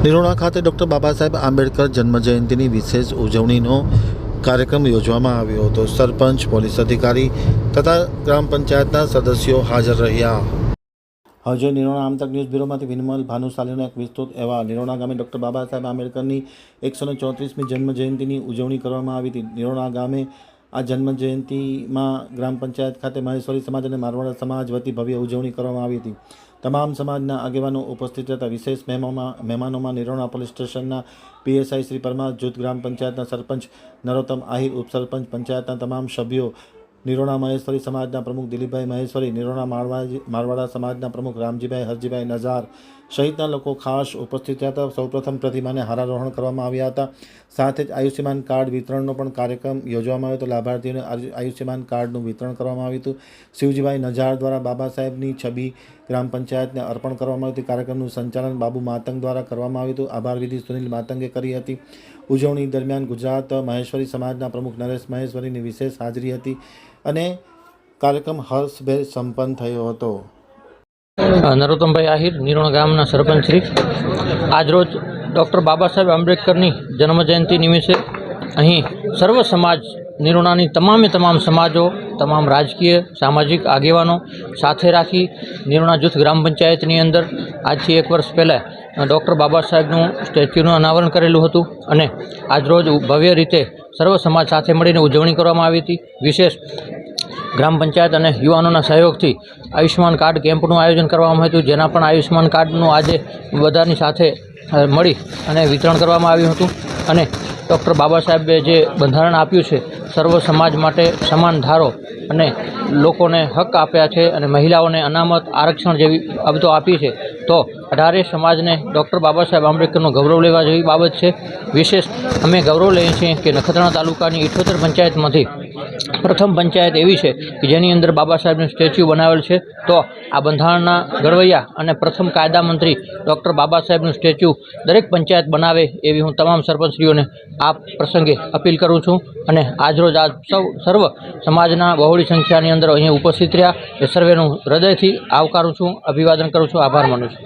નિરોણા ખાતે ડૉક્ટર બાબા સાહેબ આંબેડકર જન્મજયંતિની વિશેષ ઉજવણીનો કાર્યક્રમ યોજવામાં આવ્યો હતો। સરપંચ, પોલીસ અધિકારી તથા ગ્રામ પંચાયતના સદસ્યો હાજર રહ્યા। હજુ નિરોણા આમતક ન્યૂઝ બ્યુરોમાંથી વિનમલ ભાનુશાલીનો એક વિસ્તૃત અહેવાલ। નિરોણા ગામે ડૉક્ટર બાબા સાહેબ આંબેડકરની 134મી જન્મજયંતિની ઉજવણી કરવામાં આવી હતી। નિરોણા ગામે આ જન્મજયંતિમાં ગ્રામ પંચાયત ખાતે મહેશ્વરી સમાજ અને મારવાડા સમાજ વતી ભવ્ય ઉજવણી કરવામાં આવી હતી। તમામ સમાજના આગેવાનો ઉપસ્થિત હતા। વિશેષ મહેમાનોમાં નિરોણા પોલીસ સ્ટેશનના પીએસઆઈ શ્રી પરમાર, જૂથ ગ્રામ પંચાયતના સરપંચ નરોત્તમ આહિર, ઉપસરપંચ, પંચાયતના તમામ સભ્યો, નિરોણા મહેશ્વરી સમાજના પ્રમુખ દિલીપભાઈ મહેશ્વરી, નિરોણા મારવાડા સમાજના પ્રમુખ રામજીભાઈ હરજીભાઈ નઝાર સહિતના લોકો ખાસ ઉપસ્થિત હતા। સૌપ્રથમ પ્રતિમાને હારારોહણ કરવામાં આવ્યા હતા। સાથે જ આયુષ્યમાન કાર્ડ વિતરણનો પણ કાર્યક્રમ યોજવામાં આવ્યો હતો। લાભાર્થીઓને આયુષ્યમાન કાર્ડનું વિતરણ કરવામાં આવ્યું હતું। શિવજીભાઈ નઝાર દ્વારા બાબા સાહેબની છબી ગ્રામ પંચાયતને અર્પણ કરવામાં આવી હતી। કાર્યક્રમનું સંચાલન બાબુ માતંગ દ્વારા કરવામાં આવ્યું હતું। આભાર વિધિ સુનિલ માતંગે કરી હતી। ઉજવણી દરમિયાન ગુજરાત મહેશ્વરી સમાજના પ્રમુખ નરેશ મહેશ્વરીની વિશેષ હાજરી હતી અને કાર્યક્રમ હર્ષભેર સંપન્ન થયો હતો। નરોત્તમભાઈ આહિર, નિરોણા ગામના સરપંચ શ્રી। આજરોજ ડૉક્ટર બાબા સાહેબ આંબેડકરની જન્મજયંતિ નિમિત્તે અહીં સર્વ સમાજ, નિરોણાની તમામ સમાજો, તમામ રાજકીય સામાજિક આગેવાનો સાથે રાખી નિરોણા જૂથ ગ્રામ પંચાયતની અંદર આજથી 1 વર્ષ પહેલાં ડૉક્ટર બાબા સાહેબનું સ્ટેચ્યુનું અનાવરણ કરેલું હતું અને આજરોજ ભવ્ય રીતે સર્વ સમાજ સાથે મળીને ઉજવણી કરવામાં આવી હતી। વિશેષ ગ્રામ પંચાયત અને યુવાનોના સહયોગથી આયુષ્યમાન કાર્ડ કેમ્પનું આયોજન કરવામાં આવ્યું હતું, જેના પણ આયુષ્યમાન કાર્ડનું આજે બધાની સાથે મળી અને વિતરણ કરવામાં આવ્યું હતું। અને ડૉક્ટર બાબા સાહેબે જે બંધારણ આપ્યું છે, સર્વ સમાજ માટે સમાન ધારો અને લોકોને હક આપ્યા છે અને મહિલાઓને અનામત આરક્ષણ જેવી બાબતો આપી છે, તો 18 સમાજને ડૉક્ટર બાબા સાહેબ આંબેડકરનો ગૌરવ લેવા જેવી બાબત છે। વિશેષ અમે ગૌરવ લઈએ છીએ કે નખત્રાણા તાલુકાની 78 પંચાયતમાંથી પ્રથમ પંચાયત એવી છે કે જેની અંદર બાબા સાહેબનું સ્ટેચ્યુ બનાવેલ છે। તો આ બંધારણના ઘડવૈયા અને પ્રથમ કાયદા મંત્રી ડૉક્ટર બાબા સાહેબનું સ્ટેચ્યુ દરેક પંચાયત બનાવે એવી હું તમામ સરપંચશ્રીઓને આ પ્રસંગે અપીલ કરું છું। અને આજરોજ આ સર્વ સમાજના બહોળી સંખ્યાની અંદર અહીંયા ઉપસ્થિત રહ્યા એ સર્વેનું હૃદયથી આવકારું છું, અભિવાદન કરું છું, આભાર માનું છું।